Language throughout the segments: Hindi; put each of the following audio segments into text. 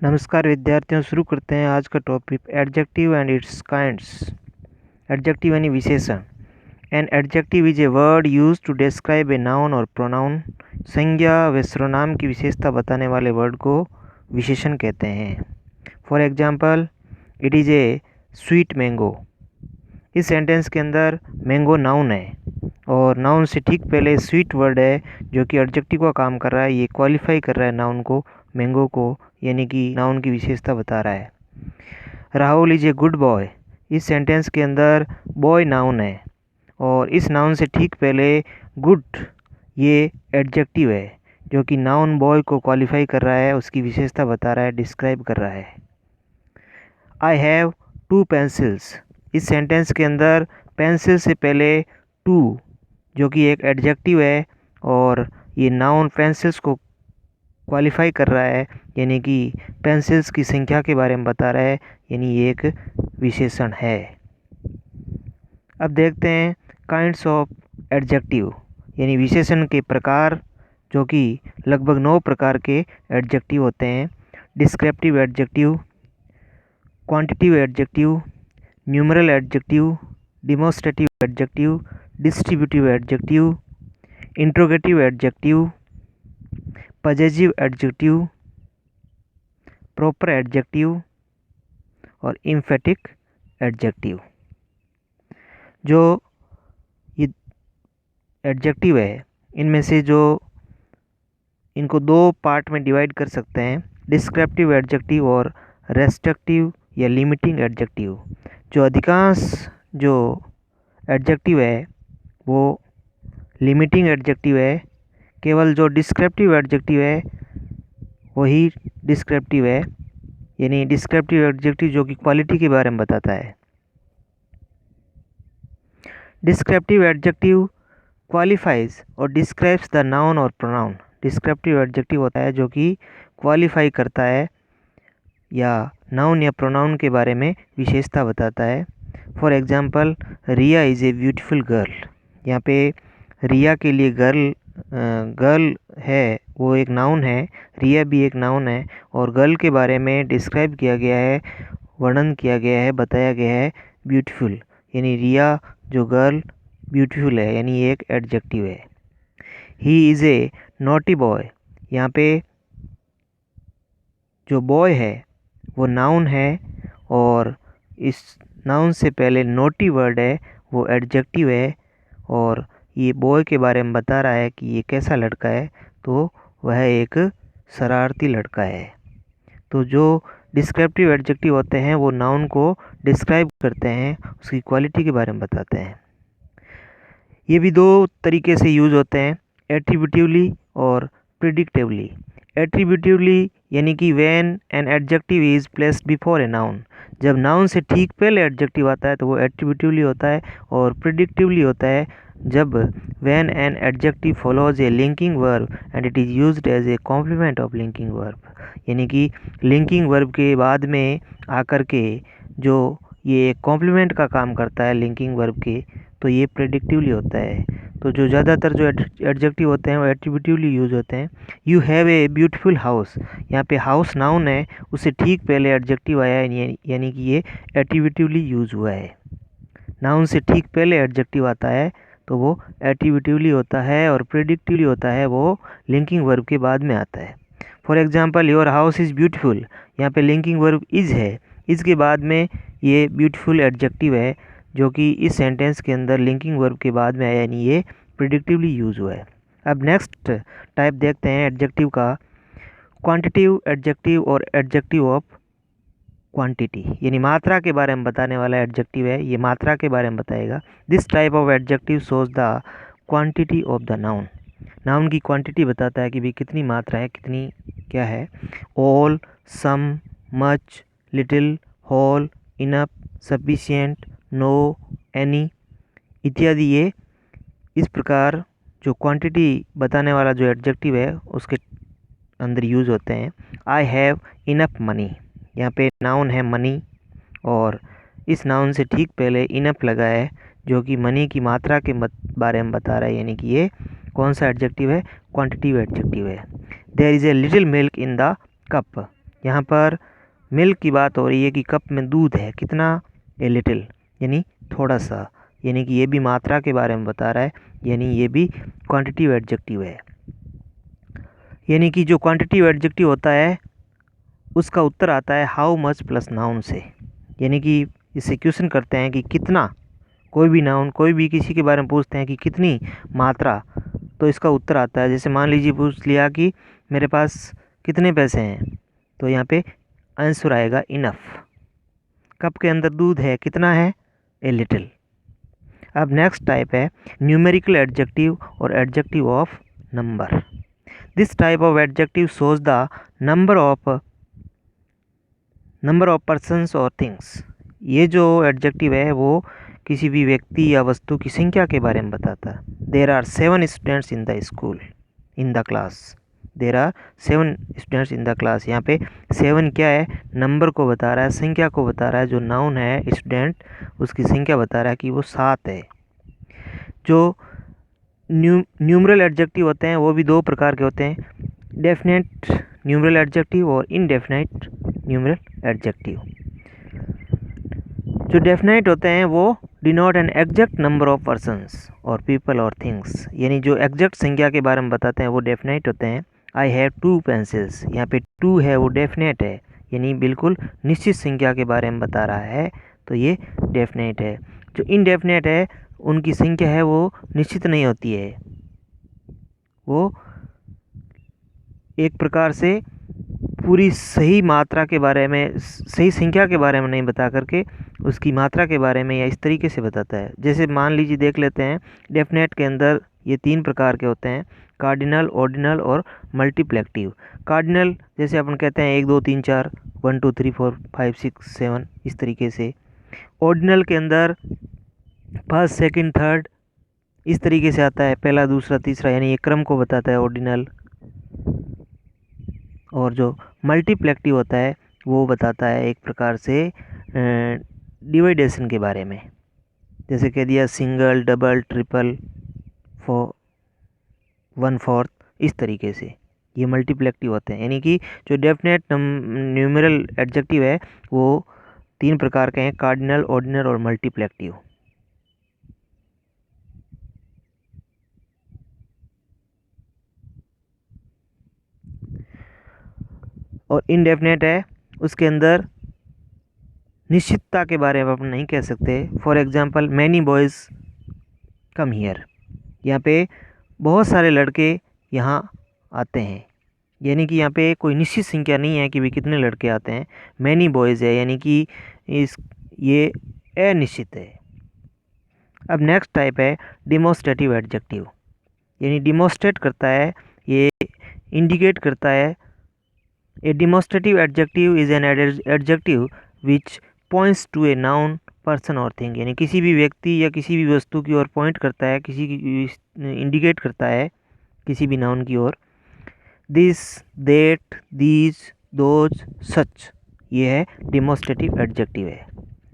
नमस्कार विद्यार्थियों, शुरू करते हैं आज का topic adjective and it's kinds. Adjective यानी विशेषण। An adjective is a word use to describe a noun और प्रोनाउन। संज्ञा व सर्वनाम की विशेषता बताने वाले वर्ड को विशेषण कहते हैं। For example, it is a sweet mango. इस सेंटेंस के अंदर मैंगो नाउन है और नाउन से ठीक पहले स्वीट वर्ड है जो कि एडजेक्टिव का काम कर रहा है। ये क्वालिफाई कर रहा है नाउन को, मैंगो को, यानी कि नाउन की विशेषता बता रहा है। Rahul is a good boy. इस सेंटेंस के अंदर बॉय नाउन है और इस नाउन से ठीक पहले गुड ये एडजेक्टिव है जो कि नाउन बॉय को क्वालिफाई कर रहा है, उसकी विशेषता बता रहा है, डिस्क्राइब कर रहा है। I have 2 pencils. इस सेंटेंस के अंदर पेंसिल से पहले 2 जो कि एक एडजेक्टिव है और ये नाउन पेंसिल्स को क्वालिफाई कर रहा है, यानी कि पेंसिल्स की संख्या के बारे में बता रहा है, यानी ये एक विशेषण है। अब देखते हैं काइंड्स ऑफ एडजेक्टिव यानी विशेषण के प्रकार, जो कि लगभग 9 प्रकार के एडजेक्टिव होते हैं। Descriptive adjective, quantitative adjective, numeral adjective, demonstrative adjective, distributive adjective, interrogative adjective, possessive adjective, proper adjective और एम्फेटिक एडजेक्टिव। जो ये एडजेक्टिव है इनमें से जो इनको 2 पार्ट में डिवाइड कर सकते हैं, डिस्क्रिप्टिव एडजेक्टिव और रेस्ट्रिक्टिव या लिमिटिंग एडजेक्टिव। जो अधिकांश जो एडजेक्टिव है वो लिमिटिंग एडजेक्टिव है। केवल जो डिस्क्रिप्टिव एडजेक्टिव है वही डिस्क्रिप्टिव है, यानी डिस्क्रिप्टिव एडजेक्टिव जो कि क्वालिटी के बारे में बताता है। डिस्क्रिप्टिव एडजेक्टिव क्वालिफाइज और डिस्क्राइब्स द नाउन और प्रोनाउन। डिस्क्रिप्टिव एडजेक्टिव होता है जो कि क्वालिफाई करता है या नाउन या प्रोनाउन के बारे में विशेषता बताता है। For example, Riya is a beautiful girl. यहाँ पे रिया के लिए गर्ल है वो एक नाउन है, रिया भी एक नाउन है और गर्ल के बारे में डिस्क्राइब किया गया है, वर्णन किया गया है, बताया गया है ब्यूटीफुल, यानी रिया जो गर्ल ब्यूटीफुल है, यानी ये एक एडजेक्टिव है। He is a naughty boy. यहाँ पे जो बॉय है वो नाउन है और इस नाउन से पहले नोटी वर्ड है, वो एडजेक्टिव है और ये बॉय के बारे में बता रहा है कि ये कैसा लड़का है, तो वह एक शरारती लड़का है। तो जो डिस्क्रिप्टिव एडजेक्टिव होते हैं वो नाउन को डिस्क्राइब करते हैं, उसकी क्वालिटी के बारे में बताते हैं। ये भी 2 तरीके से यूज होते हैं, एट्रीब्यूटिवली और प्रिडिक्टिवली। एट्रीब्यूटिवली यानी कि when an adjective is placed before a noun. जब नाउन से ठीक पहले एडजेक्टिव आता है तो वो एट्रीब्यूटिवली होता है। और प्रिडिक्टिवली होता है जब when an adjective follows a linking verb and it is used as a complement of linking verb, यानी कि लिंकिंग वर्ब के बाद में आकर के जो ये कॉम्प्लीमेंट का काम करता है लिंकिंग वर्ब के, तो ये प्रेडिक्टिवली होता है। तो जो ज़्यादातर जो एडजेक्टिव होते हैं वो एट्रीब्यूटिवली यूज होते हैं। You have a beautiful house. यहाँ पे हाउस नाउन है, उससे ठीक पहले एडजेक्टिव आया है, यानी कि ये एट्रीब्यूटिवली यूज हुआ है। नाउन से ठीक पहले एडजेक्टिव आता है तो वो एट्रीब्यूटिवली होता है और प्रेडिक्टिवली होता है, वो लिंकिंग वर्ब के बाद में आता है। For example, your house is beautiful. यहाँ पे लिंकिंग वर्ब इज़ है, इसके बाद में ये ब्यूटीफुल एडजेक्टिव है जो कि इस सेंटेंस के अंदर लिंकिंग वर्ब के बाद में आया, यानी ये प्रेडिक्टिवली यूज हुआ है। अब नेक्स्ट टाइप देखते हैं एडजेक्टिव का, क्वांटिटिव एडजेक्टिव और एडजेक्टिव ऑफ क्वांटिटी, यानी मात्रा के बारे में बताने वाला एडजेक्टिव है, ये मात्रा के बारे में बताएगा। This type of adjective shows the quantity of the noun. Noun की क्वांटिटी बताता है कि भाई कितनी मात्रा है, कितनी क्या है। All, some, much, little, whole, enough, sufficient, no, any इत्यादि, ये इस प्रकार जो क्वांटिटी बताने वाला जो एडजेक्टिव है उसके अंदर यूज होते हैं। I have enough money. यहाँ पे नाउन है मनी और इस नाउन से ठीक पहले इनफ लगा है जो कि मनी की मात्रा के बारे में बता रहा है, यानी कि ये कौन सा एडजेक्टिव है, क्वांटिटिव एडजेक्टिव है। There is a little milk in the cup. यहाँ पर मिल्क की बात हो रही है कि कप में दूध है, कितना, ए लिटिल, यानी थोड़ा सा, यानी कि ये भी मात्रा के बारे में बता रहा है, यानी ये भी क्वांटिटिव एडजेक्टिव है। यानी कि जो क्वांटिटिव एडजेक्टिव होता है उसका उत्तर आता है हाउ मच प्लस नाउन से। यानी कि इससे क्वेश्चन करते हैं कि कितना, कोई भी नाउन, कोई भी किसी के बारे में पूछते हैं कि कितनी मात्रा, तो इसका उत्तर आता है, जैसे मान लीजिए पूछ लिया कि मेरे पास कितने पैसे हैं, तो यहाँ पे आंसर आएगा इनफ। कप के अंदर दूध है, कितना है, ए लिटिल। अब नेक्स्ट टाइप है न्यूमेरिकल एडजेक्टिव और adjective of number. This type of adjective shows the number of persons और थिंग्स। ये जो एडजेक्टिव है वो किसी भी व्यक्ति या वस्तु की संख्या के बारे में बताता है। There are 7 students in the school, in the class. There are 7 students in the class. यहाँ पे 7 क्या है, नंबर को बता रहा है, संख्या को बता रहा है। जो नाउन है स्टूडेंट, उसकी संख्या बता रहा है कि वो 7 है। जो न्यूमरल एडजेक्टिव होते हैं वो भी दो प्रकार के होते हैं, डेफिनेट न्यूमरल एडजेक्टिव और इनडेफिनेट न्यूमरल एडजेक्टिव। जो डेफिनेट होते हैं वो denote an exact number of persons और पीपल और थिंग्स, यानी जो एग्जैक्ट संख्या के बारे में बताते हैं वो डेफिनेट होते हैं। आई हैव 2 पेंसिल्स, यहाँ पे 2 है वो डेफिनेट है, यानी बिल्कुल निश्चित संख्या के बारे में बता रहा है, तो ये डेफिनेट है। जो इनडेफिनेट है उनकी संख्या है वो निश्चित नहीं होती है, वो एक प्रकार से पूरी सही मात्रा के बारे में, सही संख्या के बारे में नहीं बता करके उसकी मात्रा के बारे में या इस तरीके से बताता है। जैसे मान लीजिए देख लेते हैं, डेफिनेट के अंदर ये 3 प्रकार के होते हैं, कार्डिनल, ऑर्डिनल और मल्टीप्लेक्टिव। कार्डिनल जैसे अपन कहते हैं 1 2 3 4, 1 2 3 4 5 6 7, इस तरीके से। ऑर्डिनल के अंदर फर्स्ट, सेकंड, थर्ड इस तरीके से आता है, पहला, दूसरा, तीसरा, यानी ये क्रम को बताता है ऑर्डिनल। और जो मल्टीप्लेक्टिव होता है वो बताता है एक प्रकार से डिवाइडेशन के बारे में, जैसे कह दिया सिंगल, डबल, ट्रिपल, 1/4, इस तरीके से ये मल्टीप्लेक्टिव होते हैं। यानी कि जो डेफिनेट न्यूमेरल एडजेक्टिव है वो 3 प्रकार के हैं, कार्डिनल, ऑर्डिनल और मल्टीप्लेक्टिव। और इनडेफिनेट है, उसके अंदर निश्चितता के बारे में अपन नहीं कह सकते। For example many boys come here, यहाँ पे बहुत सारे लड़के यहाँ आते हैं, यानी कि यहाँ पे कोई निश्चित संख्या नहीं है कि भी कितने लड़के आते हैं। मैनी बॉयज़ है, यानी कि ये अनिश्चित है। अब नेक्स्ट टाइप है डिमोस्ट्रेटिव एडजेक्टिव, यानी डिमोस्ट्रेट करता है, ये इंडिकेट करता है। A demonstrative adjective is an adjective which points to a noun, person or thing, यानी किसी भी व्यक्ति या किसी भी वस्तु की ओर पॉइंट करता है, किसी की इंडिकेट करता है किसी भी नाउन की ओर। This, that, these, those, such, ये है डिमोस्ट्रेटिव एडजेक्टिव है।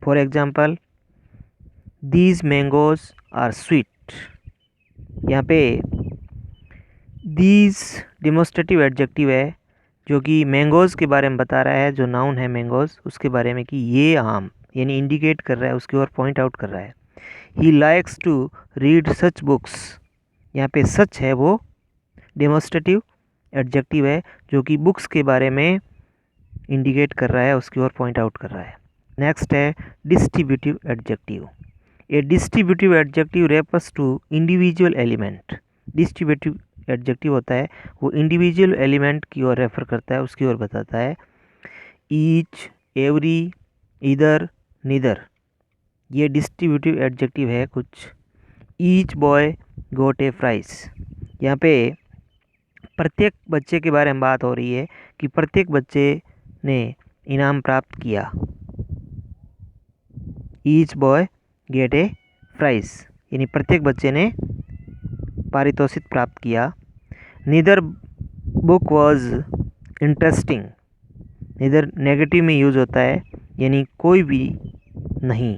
For example these mangoes are sweet, यहाँ पे दीज डिमोस्ट्रेटिव एडजेक्टिव है जो कि मैंगोज़ के बारे में बता रहा है, जो नाउन है मैंगोज़ उसके बारे में कि ये आम, यानी इंडिकेट कर रहा है, उसकी ओर पॉइंट आउट कर रहा है। He likes to read such books, यहाँ पे सच है वो डेमोस्ट्रेटिव एडजेक्टिव है जो कि बुक्स के बारे में इंडिकेट कर रहा है, उसकी ओर पॉइंट आउट कर रहा है। नेक्स्ट है distributive adjective. A distributive adjective refers to individual element. Distributive adjective होता है वो इंडिविजुअल एलिमेंट की ओर रेफर करता है, उसकी ओर बताता है। ईच, एवरी, इधर, नीदर, ये डिस्ट्रीब्यूटिव एडजेक्टिव है कुछ। ईच बॉय गोट ए प्राइज, यहाँ पे प्रत्येक बच्चे के बारे में बात हो रही है कि प्रत्येक बच्चे ने इनाम प्राप्त किया। Each boy get a prize, यानी प्रत्येक बच्चे ने पारितोषिक प्राप्त किया। Neither book was interesting, neither negative में यूज होता है, यानी कोई भी नहीं।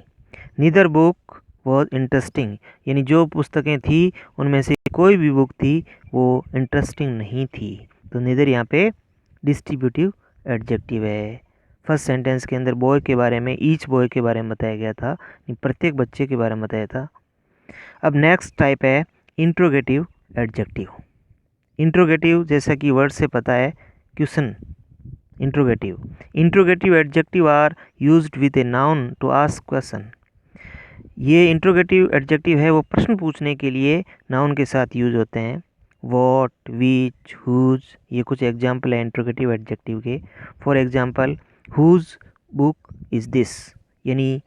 नीदर बुक वॉज इंटरेस्टिंग, यानी जो पुस्तकें थी उनमें से कोई भी बुक थी वो इंटरेस्टिंग नहीं थी, तो नीदर यहाँ पे डिस्ट्रीब्यूटिव एडजेक्टिव है। फर्स्ट सेंटेंस के अंदर बॉय के बारे में, ईच बॉय के बारे में बताया गया था, प्रत्येक बच्चे के बारे में बताया था। अब नेक्स्ट टाइप है इंट्रोगेटिव एडजेक्टिव। इंट्रोगेटिव जैसा कि वर्ड से पता है, question. Interrogative adjective are used with a noun to ask question. ये इंट्रोगेटिव एडजेक्टिव है वो प्रश्न पूछने के लिए नाउन के साथ यूज होते हैं। वॉट, विच, हुज, ये कुछ एग्जाम्पल है इंट्रोगेटिव एडजेक्टिव के। For example, whose book is this, यानी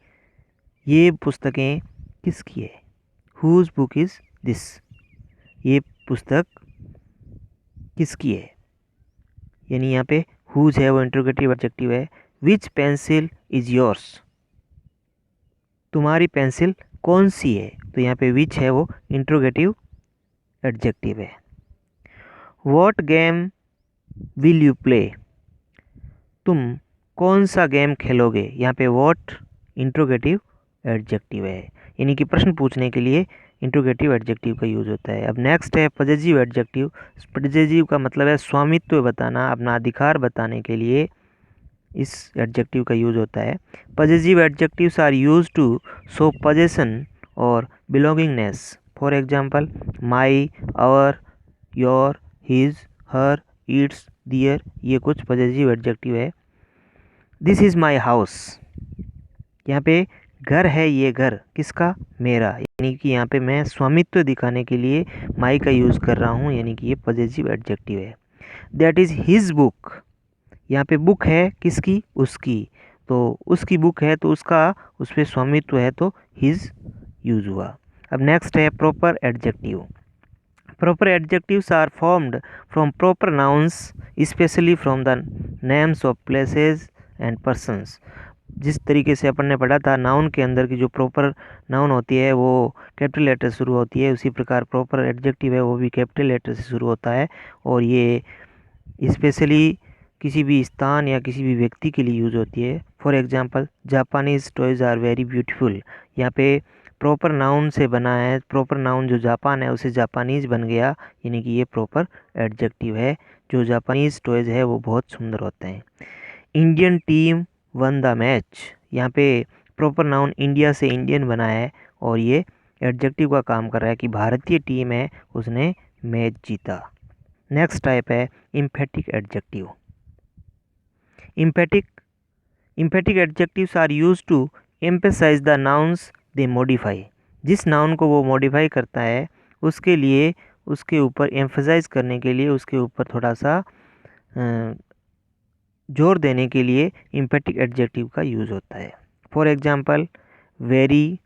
ये पुस्तकें किसकी है। हुज बुक इज़ दिस, ये पुस्तक किसकी है, यानी यहाँ पे हुज है वो इंट्रोगेटिव एडजेक्टिव है। विच पेंसिल इज़ योर्स, तुम्हारी पेंसिल कौन सी है, तो यहाँ पे विच है वो इंट्रोगेटिव एडजेक्टिव है। What game will you play, तुम कौन सा गेम खेलोगे, यहाँ पे व्हाट इंट्रोगेटिव एडजेक्टिव है, यानी कि प्रश्न पूछने के लिए इंट्रोगेटिव एडजेक्टिव का यूज होता है। अब नेक्स्ट है पजेसिव एडजेक्टिव। पजेसिव का मतलब है स्वामित्व बताना, अपना अधिकार बताने के लिए इस एडजेक्टिव का यूज होता है। Possessive adjectives are used to show possession और belongingness. For example, my, our, your, his, her, its, their, ये कुछ पजेसिव एडजेक्टिव है। दिस इज़ माई हाउस, यहाँ पे घर है, ये घर किसका, मेरा, यानी कि यहाँ पे मैं स्वामित्व दिखाने के लिए माई का यूज़ कर रहा हूँ, यानी कि ये पजेसिव एडजेक्टिव है। दैट इज़ हिज बुक, यहाँ पे बुक है किसकी, उसकी, तो उसकी बुक है तो उसका उस पर स्वामित्व है तो हिज यूज हुआ। अब नेक्स्ट है proper adjective. Proper adjectives are formed from proper nouns, specially from the names of places and persons. जिस तरीके से अपन ने पढ़ा था, नाउन के अंदर की जो प्रॉपर नाउन होती है वो कैपिटल लेटर से शुरू होती है, उसी प्रकार प्रॉपर एडजेक्टिव है वो भी कैपिटल लेटर से शुरू होता है, और ये स्पेशली किसी भी स्थान या किसी भी व्यक्ति के लिए यूज होती है। For example, Japanese toys are very beautiful, यहाँ पे प्रॉपर नाउन से बना है, प्रॉपर नाउन जो जापान है उसे जापानीज बन गया, यानी कि ये प्रॉपर एडजेक्टिव है। जो जापानीज टॉयज है वो बहुत सुंदर होते हैं। Indian team one the match, यहाँ पे प्रॉपर नाउन इंडिया से इंडियन बना है और ये एडजेक्टिव का काम कर रहा है कि भारतीय टीम है उसने मैच जीता। नेक्स्ट टाइप है emphatic adjective. Emphatic adjectives are used to emphasise the nouns they modify. जिस नाउन को वो मॉडिफाई करता है उसके लिए, उसके ऊपर एम्फेसाइज करने के लिए, उसके ऊपर थोड़ा सा जोर देने के लिए इम्फेटिक एडजेक्टिव का यूज़ होता है। For example, very,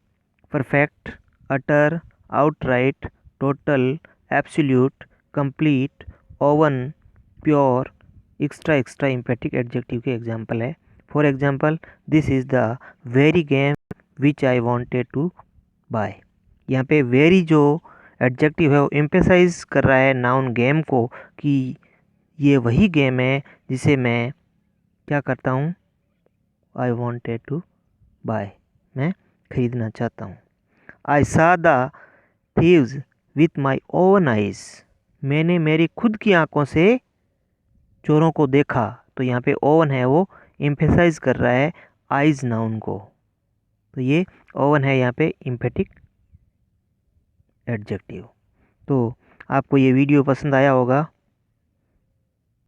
perfect, utter, outright, total, absolute, complete, own, pure, extra extra emphatic adjective के एग्जांपल है। For example, this is the very game which I wanted to buy. यहाँ पे वेरी जो एडजेक्टिव है वो एम्फेसाइज कर रहा है नाउन गेम को कि ये वही गेम है जिसे मैं क्या करता हूँ, आई वॉन्टेड टू बाय, मैं खरीदना चाहता हूँ। आई सा the thieves with my oven eyes, मैंने मेरी खुद की आंखों से चोरों को देखा, तो यहाँ पे ओवन है वो एम्फेसाइज कर रहा है आइज नाउन को, तो ये ओवन है यहाँ पे इम्फेटिक एडजेक्टिव। तो आपको ये वीडियो पसंद आया होगा।